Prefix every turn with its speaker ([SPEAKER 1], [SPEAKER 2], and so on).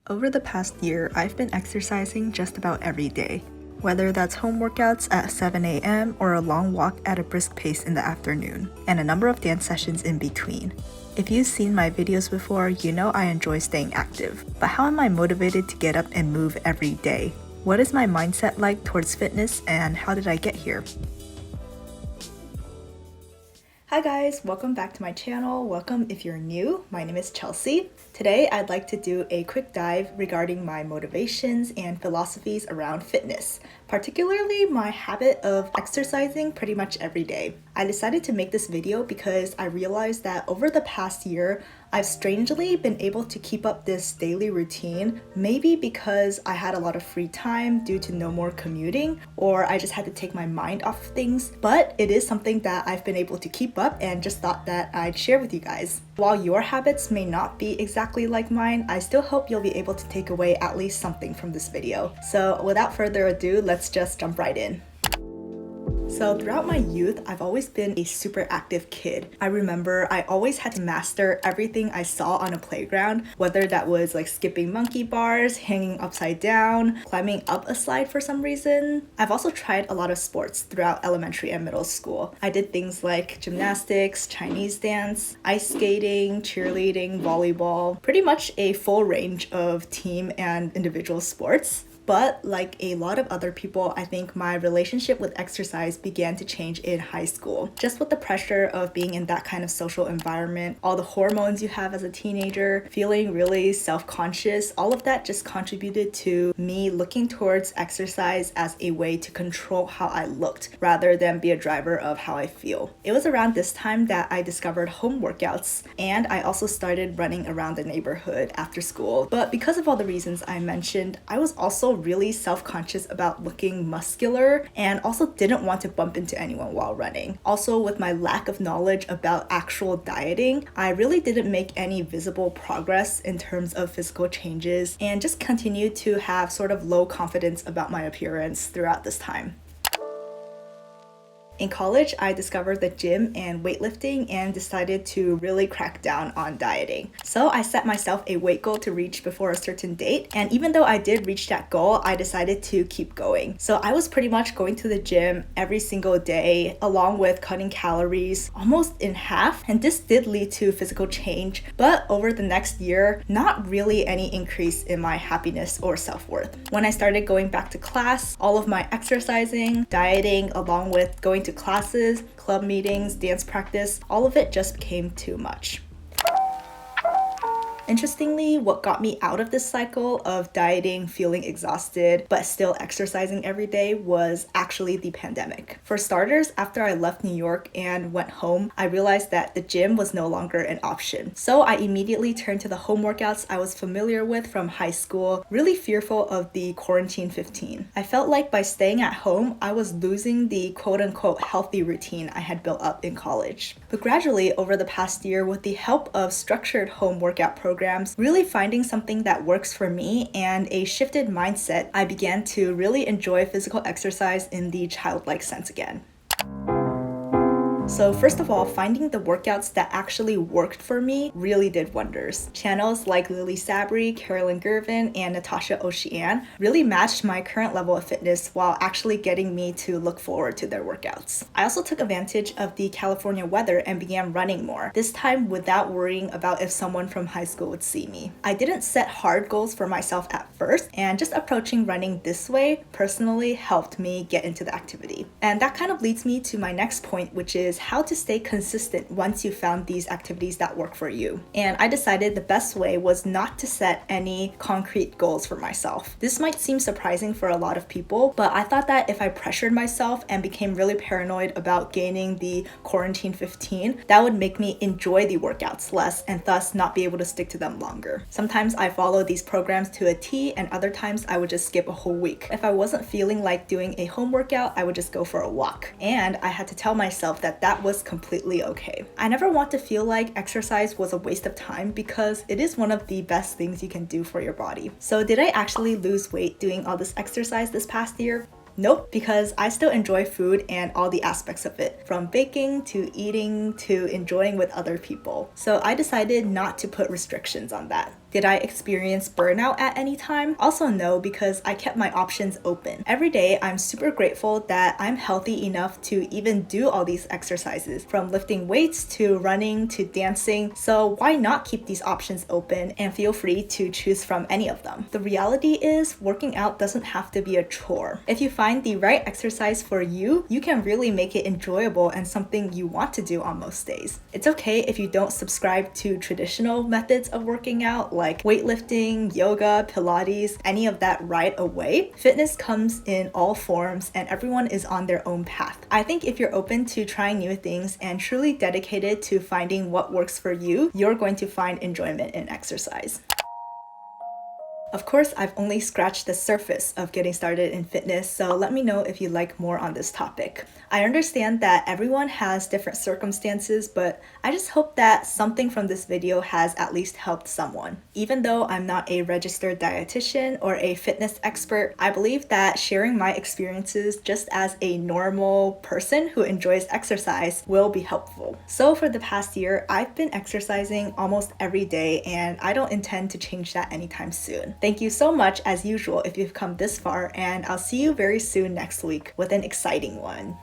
[SPEAKER 1] Over the past year, I've been exercising just about every day, whether that's home workouts at 7 a.m. or a long walk at a brisk pace in the afternoon, and a number of dance sessions in between. If you've seen my videos before, you know I enjoy staying active. But how am I motivated to get up and move every day? What is my mindset like towards fitness, and how did I get here? Hi guys, welcome back to my channel. Welcome if you're new. My name is Chelsea. Today I'd like to do a quick dive regarding my motivations and philosophies around fitness, particularly my habit of exercising pretty much every day. I decided to make this video because I realized that over the past year, I've strangely been able to keep up this daily routine, maybe because I had a lot of free time due to no more commuting, or I just had to take my mind off of things, but it is something that I've been able to keep up and just thought that I'd share with you guys. While your habits may not be exactly like mine, I still hope you'll be able to take away at least something from this video. So without further ado, let's just jump right in. So throughout my youth, I've always been a super active kid. I remember I always had to master everything I saw on a playground, whether that was like skipping monkey bars, hanging upside down, climbing up a slide for some reason. I've also tried a lot of sports throughout elementary and middle school. I did things like gymnastics, Chinese dance, ice skating, cheerleading, volleyball, pretty much a full range of team and individual sports. But like a lot of other people, I think my relationship with exercise began to change in high school. Just with the pressure of being in that kind of social environment, all the hormones you have as a teenager, feeling really self-conscious, all of that just contributed to me looking towards exercise as a way to control how I looked rather than be a driver of how I feel. It was around this time that I discovered home workouts, and I also started running around the neighborhood after school. But because of all the reasons I mentioned, I was also really self-conscious about looking muscular and also didn't want to bump into anyone while running. Also, with my lack of knowledge about actual dieting, I really didn't make any visible progress in terms of physical changes and just continued to have sort of low confidence about my appearance throughout this time. In college, I discovered the gym and weightlifting and decided to really crack down on dieting. So I set myself a weight goal to reach before a certain date, and even though I did reach that goal, I decided to keep going. So I was pretty much going to the gym every single day, along with cutting calories almost in half, and this did lead to physical change, but over the next year, not really any increase in my happiness or self-worth. When I started going back to class, all of my exercising, dieting, along with going to classes, club meetings, dance practice, all of it just became too much. Interestingly, what got me out of this cycle of dieting, feeling exhausted, but still exercising every day was actually the pandemic. For starters, after I left New York and went home, I realized that the gym was no longer an option. So I immediately turned to the home workouts I was familiar with from high school, really fearful of the quarantine 15. I felt like by staying at home, I was losing the quote-unquote healthy routine I had built up in college. But gradually, over the past year, with the help of structured home workout programs, really finding something that works for me and a shifted mindset, I began to really enjoy physical exercise in the childlike sense again. So first of all, finding the workouts that actually worked for me really did wonders. Channels like Lily Sabri, Carolyn Gervin, and Natasha Ocean really matched my current level of fitness while actually getting me to look forward to their workouts. I also took advantage of the California weather and began running more, this time without worrying about if someone from high school would see me. I didn't set hard goals for myself at first, and just approaching running this way personally helped me get into the activity. And that kind of leads me to my next point, which is how to stay consistent once you found these activities that work for you. And I decided the best way was not to set any concrete goals for myself. This might seem surprising for a lot of people, but I thought that if I pressured myself and became really paranoid about gaining the quarantine 15, that would make me enjoy the workouts less and thus not be able to stick to them longer. Sometimes I followed these programs to a T, and other times I would just skip a whole week. If I wasn't feeling like doing a home workout, I would just go for a walk. And I had to tell myself that that was completely okay. I never want to feel like exercise was a waste of time because it is one of the best things you can do for your body. So did I actually lose weight doing all this exercise this past year? Nope, because I still enjoy food and all the aspects of it, from baking to eating to enjoying with other people. So I decided not to put restrictions on that. Did I experience burnout at any time? Also no, because I kept my options open. Every day, I'm super grateful that I'm healthy enough to even do all these exercises, from lifting weights to running to dancing. So why not keep these options open and feel free to choose from any of them? The reality is, working out doesn't have to be a chore. If you find the right exercise for you, you can really make it enjoyable and something you want to do on most days. It's okay if you don't subscribe to traditional methods of working out like weightlifting, yoga, Pilates, any of that right away. Fitness comes in all forms and everyone is on their own path. I think if you're open to trying new things and truly dedicated to finding what works for you, you're going to find enjoyment in exercise. Of course, I've only scratched the surface of getting started in fitness, so let me know if you'd like more on this topic. I understand that everyone has different circumstances, but I just hope that something from this video has at least helped someone. Even though I'm not a registered dietitian or a fitness expert, I believe that sharing my experiences just as a normal person who enjoys exercise will be helpful. So for the past year, I've been exercising almost every day, and I don't intend to change that anytime soon. Thank you so much as usual if you've come this far, and I'll see you very soon next week with an exciting one.